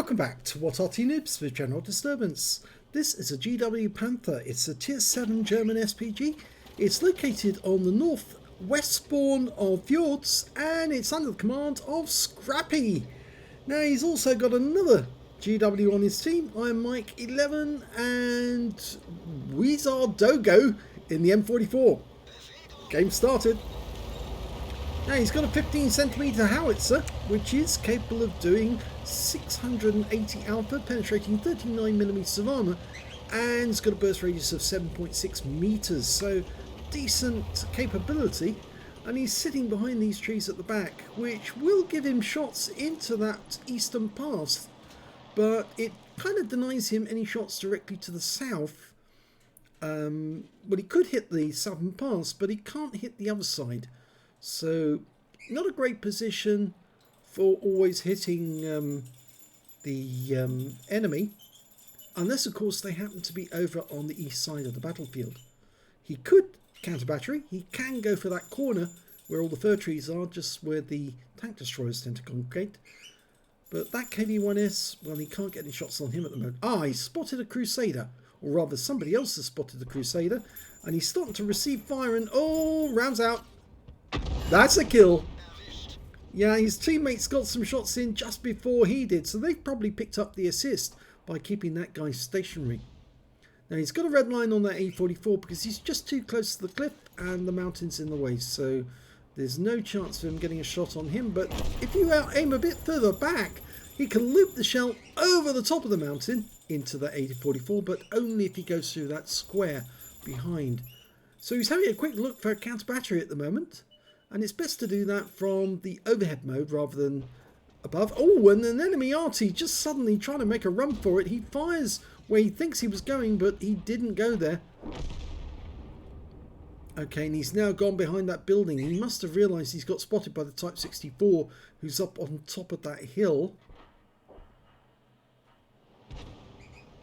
Welcome back to What Arty Noobs with General Disturbance. This is a GW Panther. It's a Tier 7 German SPG. It's located on the northwest spawn of Fjords and it's under the command of Scrappey. Now he's also got another GW on his team. I'm Mike 11 and Wizard Dogo in the M44. Game started. Now he's got a 15cm howitzer, which is capable of doing 680 output, penetrating 39mm of armour, and it's got a burst radius of 7.6 meters, so decent capability. And he's sitting behind these trees at the back, which will give him shots into that eastern pass, but it kind of denies him any shots directly to the south. Well, he could hit the southern pass, but he can't hit the other side. So, not a great position for always hitting the enemy, unless of course they happen to be over on the east side of the battlefield. He could counter battery, he can go for that corner where all the fir trees are, just where the tank destroyers tend to congregate. But that KV-1S, well, he can't get any shots on him at the moment. Ah, he spotted a Crusader, or rather somebody else has spotted the Crusader, and he's starting to receive fire and, oh, rounds out. That's a kill. Yeah, his teammates got some shots in just before he did, so they've probably picked up the assist by keeping that guy stationary. Now he's got a red line on that A44 because he's just too close to the cliff and the mountain's in the way, so there's no chance of him getting a shot on him. But if you aim a bit further back, he can loop the shell over the top of the mountain into the A44, but only if he goes through that square behind. So he's having a quick look for a counter battery at the moment. And it's best to do that from the overhead mode rather than above. Oh, and an enemy Arty just suddenly trying to make a run for it. He fires where he thinks he was going, but he didn't go there. Okay, and he's now gone behind that building. He must have realised he's got spotted by the Type 64, who's up on top of that hill.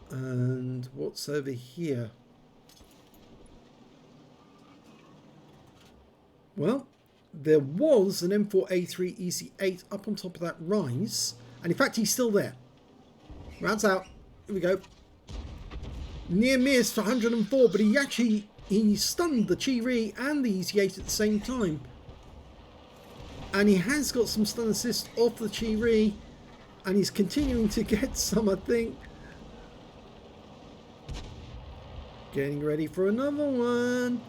And what's over here? Well, there was an M4A3 EC8 up on top of that rise, and in fact he's still there. Rounds out. Here we go. Near miss for 104, but he stunned the Chi-Ri and the EC8 at the same time. And he has got some stun assist off the Chi-Ri, and he's continuing to get some, I think. Getting ready for another one.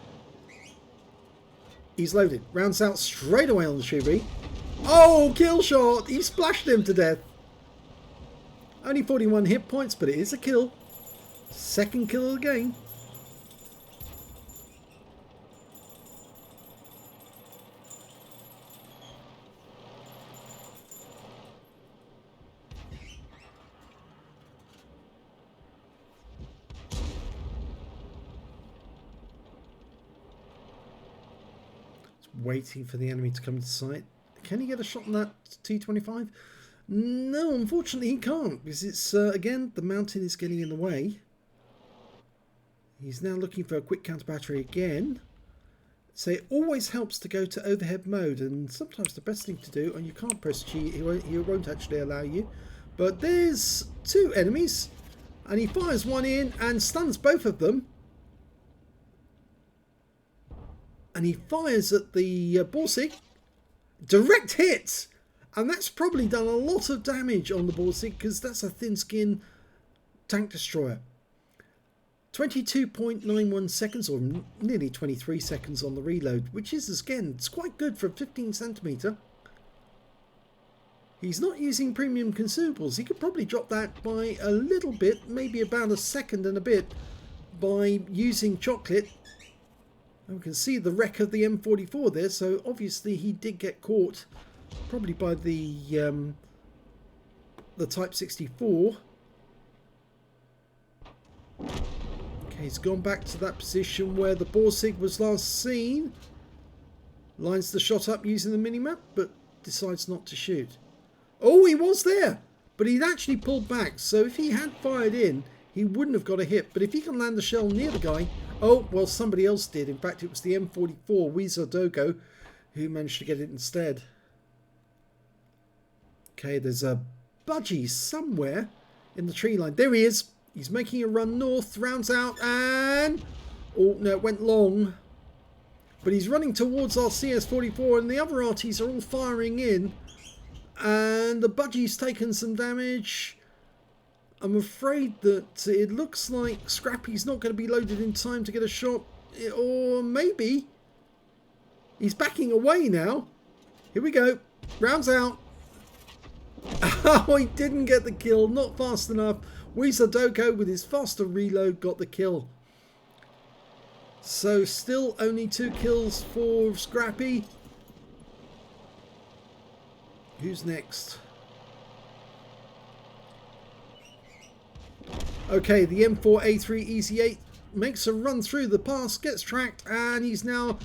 He's loaded. Rounds out straight away on the Chi-Ri. Oh, kill shot! He splashed him to death. Only 41 hit points, but it is a kill. Second kill of the game. Waiting for the enemy to come to sight. Can he get a shot on that T25? No, unfortunately he can't, because it's again, the mountain is getting in the way. He's now looking for a quick counter battery again. So it always helps to go to overhead mode, and sometimes the best thing to do, and you can't press G, he won't actually allow you. But there's two enemies, and he fires one in and stuns both of them. And he fires at the Borsig. Direct hit! And that's probably done a lot of damage on the Borsig, because that's a thin skin tank destroyer. 22.91 seconds, or nearly 23 seconds on the reload, which is, again, it's quite good for a 15cm. He's not using premium consumables. He could probably drop that by a little bit, maybe about a second and a bit, by using chocolate. We can see the wreck of the M44 there, so obviously he did get caught, probably by the Type 64. Okay, he's gone back to that position where the Borsig was last seen. Lines the shot up using the minimap, but decides not to shoot. Oh, he was there, but he'd actually pulled back, so if he had fired in, he wouldn't have got a hit. But if he can land the shell near the guy, oh, well, somebody else did. In fact, it was the M44 Wizard Dogo who managed to get it instead. Okay, there's a budgies somewhere in the tree line. There he is. He's making a run north, rounds out, and... oh, no, it went long. But he's running towards our CS-44, and the other Arties are all firing in. And the budgie's taken some damage. I'm afraid that it looks like Scrappy's not going to be loaded in time to get a shot. Or maybe. He's backing away now. Here we go. Rounds out. Oh, he didn't get the kill. Not fast enough. Weezadoko with his faster reload got the kill. So still only 2 kills for Scrappy. Who's next? Okay, the M4A3 Easy 8 makes a run through the pass, gets tracked, and he's now,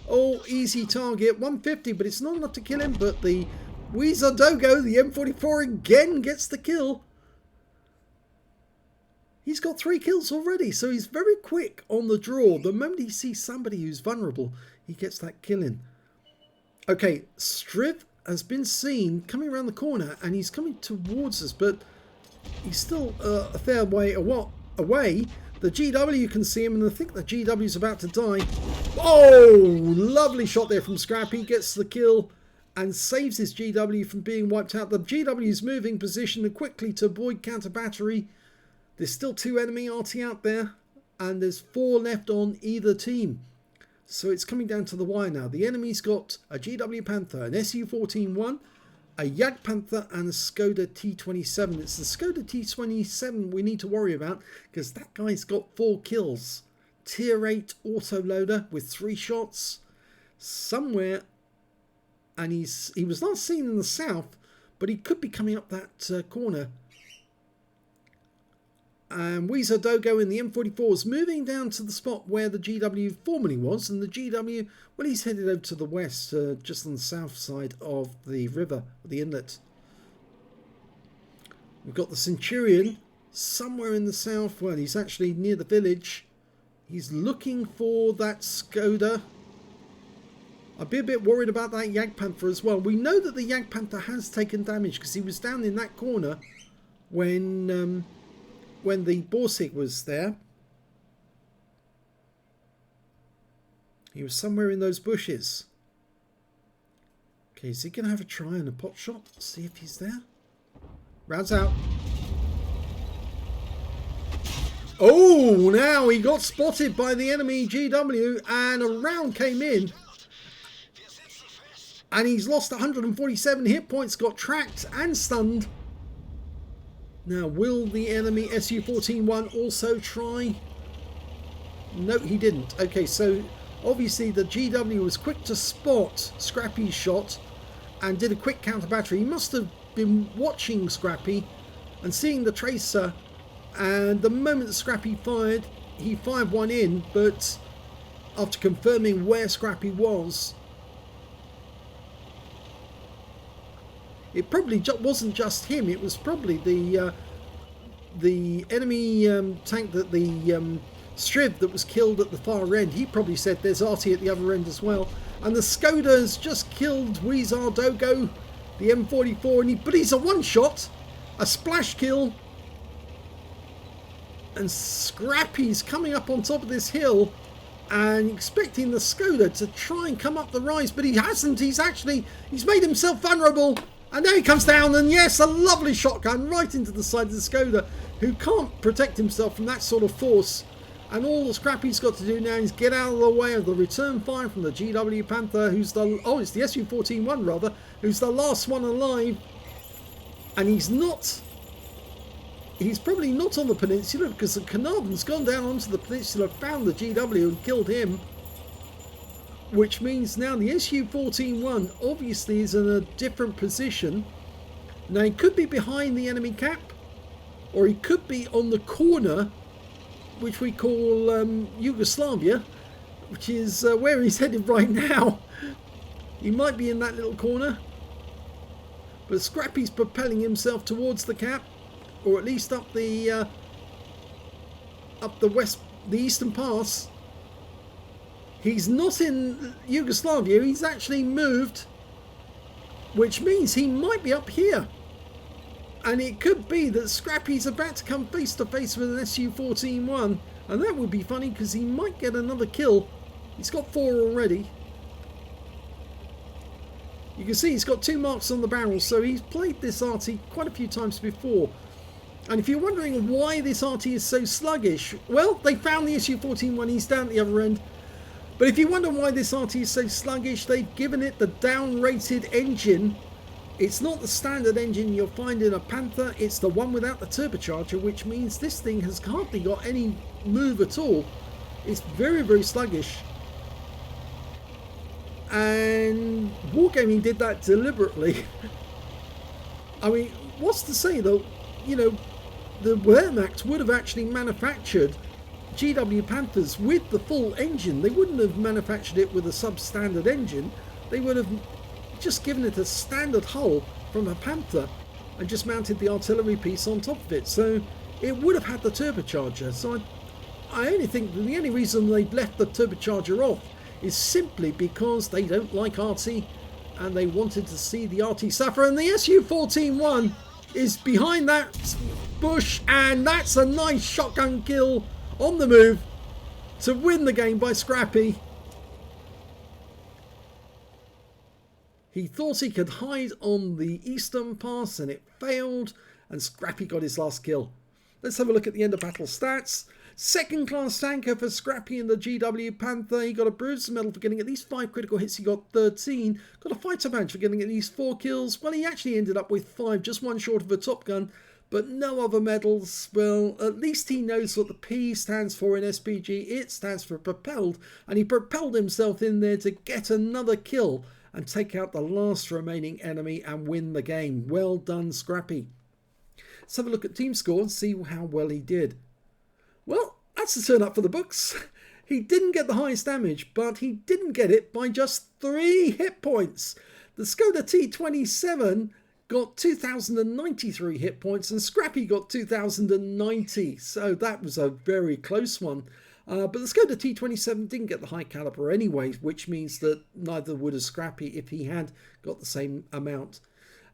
oh, easy target, 150, but it's not enough to kill him. But the Weezadoko, the M44, again gets the kill. He's got 3 kills already, so he's very quick on the draw. The moment he sees somebody who's vulnerable, he gets that kill in. Okay, Striv has been seen coming around the corner, and he's coming towards us, but he's still a fair way away. The GW can see him, and I think the GW is about to die. Oh, lovely shot there from Scrappy. Gets the kill and saves his GW from being wiped out. The GW is moving position quickly to avoid counter battery. There's still 2 enemy Arty out there, and there's 4 left on either team. So it's coming down to the wire now. The enemy's got a GW Panther, an SU-14-1, a Jag Panther, and a Skoda T27. It's the Skoda T27 we need to worry about, because that guy's got 4 kills. Tier 8 autoloader with 3 shots somewhere, and he was not seen in the south, but he could be coming up that corner. And Weezadoko in the M44 is moving down to the spot where the GW formerly was, and the GW, well, he's headed over to the west, just on the south side of the river, the inlet. We've got the Centurion somewhere in the south. Well, he's actually near the village. He's looking for that Skoda. I'd be a bit worried about that Jag Panther as well. We know that the Jag Panther has taken damage because he was down in that corner when the Borsig was there. He was somewhere in those bushes. Okay, is he going to have a try and a pot shot? See if he's there. Rounds out. Oh, now he got spotted by the enemy GW, and a round came in. And he's lost 147 hit points, got tracked and stunned. Now, will the enemy SU-14-1 also try? No, he didn't. Okay, so obviously the GW was quick to spot Scrappy's shot and did a quick counter battery. He must have been watching Scrappy and seeing the tracer, and the moment Scrappy fired, he fired one in, but after confirming where Scrappy was, it probably wasn't just him. It was probably the enemy tank, that the Striv that was killed at the far end. He probably said there's Arty at the other end as well. And the Skoda's just killed Weezadoko, the M44, but he's a one-shot, a splash kill. And Scrappy's coming up on top of this hill and expecting the Skoda to try and come up the rise, but he hasn't. He's made himself vulnerable. And there he comes down, and yes, a lovely shotgun right into the side of the Skoda, who can't protect himself from that sort of force. And all the Scrappy's got to do now is get out of the way of the return fire from the GW Panther, who's the, oh, it's the SU-14-1 rather, who's the last one alive. And he's probably not on the peninsula, because the Carnarvon's gone down onto the peninsula, found the GW and killed him. Which means now the SU-14-1 obviously is in a different position. Now he could be behind the enemy cap, or he could be on the corner, which we call Yugoslavia, which is where he's headed right now. He might be in that little corner. But Scrappy's propelling himself towards the cap, or at least up the eastern pass. He's not in Yugoslavia, he's actually moved, which means he might be up here. And it could be that Scrappy's about to come face to face with an SU-14-1. And that would be funny because he might get another kill. He's got 4 already. You can see he's got 2 marks on the barrel, so he's played this Arty quite a few times before. And if you're wondering why this Arty is so sluggish, well, they found the SU-14-1, he's down at the other end. But if you wonder why this Arty is so sluggish, they've given it the down-rated engine. It's not the standard engine you'll find in a Panther, it's the one without the turbocharger, which means this thing has hardly got any move at all. It's very, very sluggish. And Wargaming did that deliberately. I mean, what's to say though, you know, the Wehrmacht would have actually manufactured GW Panthers with the full engine. They wouldn't have manufactured it with a substandard engine. They would have just given it a standard hull from a Panther and just mounted the artillery piece on top of it. So it would have had the turbocharger. So I only think that the only reason they've left the turbocharger off is simply because they don't like Arty and they wanted to see the Arty suffer. And the SU-14-1 is behind that bush, and that's a nice shotgun kill on the move to win the game by Scrappy. He thought he could hide on the eastern pass and it failed, and Scrappy got his last kill. Let's have a look at the end of battle stats. Second class tanker for Scrappy in the GW Panther. He got a Bruiser medal for getting at least 5 critical hits. He got 13. Got a fighter badge for getting at least 4 kills. Well, he actually ended up with 5, just 1 short of a Top Gun, but no other medals. Well, at least he knows what the P stands for in SPG. It stands for Propelled, and he propelled himself in there to get another kill and take out the last remaining enemy and win the game. Well done, Scrappy. Let's have a look at team score and see how well he did. Well, that's the turn up for the books. He didn't get the highest damage, but he didn't get it by just 3 hit points. The Skoda T27 got 2,093 hit points and Scrappy got 2,090. So that was a very close one. But the Skoda T27 didn't get the high caliber anyway, which means that neither would have Scrappy if he had got the same amount.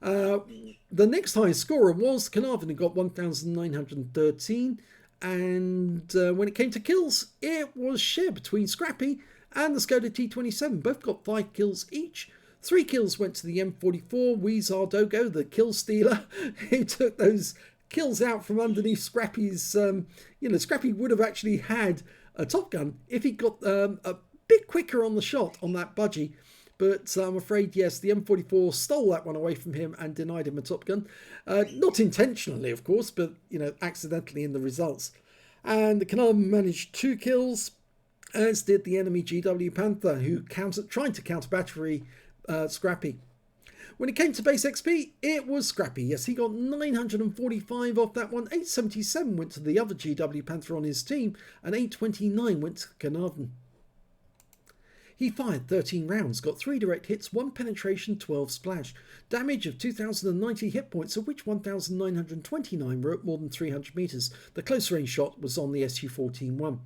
The next highest scorer was Carnarvon, who got 1,913. And when it came to kills, it was shared between Scrappy and the Skoda T27. Both got 5 kills each. 3 kills went to the M44, Weezar Dogo, the kill stealer, who took those kills out from underneath Scrappy's. Scrappy would have actually had a Top Gun if he got a bit quicker on the shot on that budgie. But I'm afraid, yes, the M44 stole that one away from him and denied him a Top Gun. Not intentionally, of course, but, accidentally in the results. And the Carnarvon managed 2 kills, as did the enemy GW Panther, who tried to counter battery Scrappy. When it came to base XP, it was Scrappy. Yes, he got 945 off that one. 877 went to the other GW Panther on his team, and 829 went to Carnarvon. He fired 13 rounds, got 3 direct hits, 1 penetration, 12 splash. Damage of 2,090 hit points, of which 1,929 were at more than 300 metres. The close range shot was on the SU-14-1.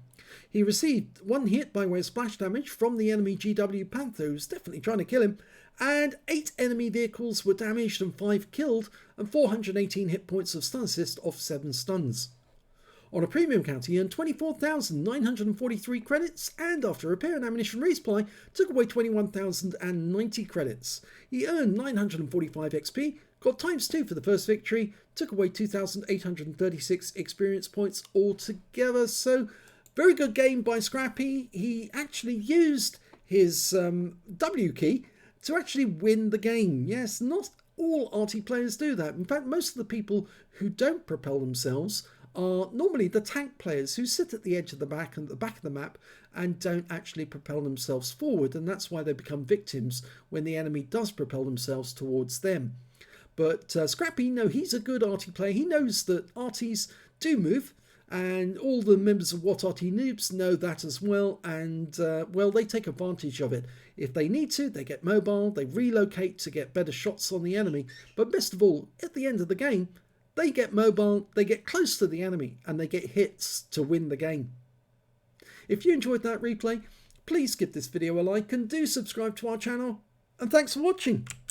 He received 1 hit by way of splash damage from the enemy GW Panther, who was definitely trying to kill him, and 8 enemy vehicles were damaged and 5 killed, and 418 hit points of stun assist off 7 stuns. On a premium count, he earned 24,943 credits, and after repair and ammunition resupply, took away 21,090 credits. He earned 945 XP, got ×2 for the first victory, took away 2,836 experience points altogether. So, very good game by Scrappy. He actually used his W key to actually win the game. Yes, not all Arty players do that. In fact, most of the people who don't propel themselves are normally the tank players who sit at the edge of the back and the back of the map and don't actually propel themselves forward, and that's why they become victims when the enemy does propel themselves towards them. But Scrappy, no, he's a good Arty player. He knows that Artys do move, and all the members of What Arty Noobs know that as well, and well, they take advantage of it. If they need to, they get mobile, they relocate to get better shots on the enemy, but best of all, at the end of the game, they get mobile, they get close to the enemy, and they get hits to win the game. If you enjoyed that replay, please give this video a like and do subscribe to our channel. And thanks for watching.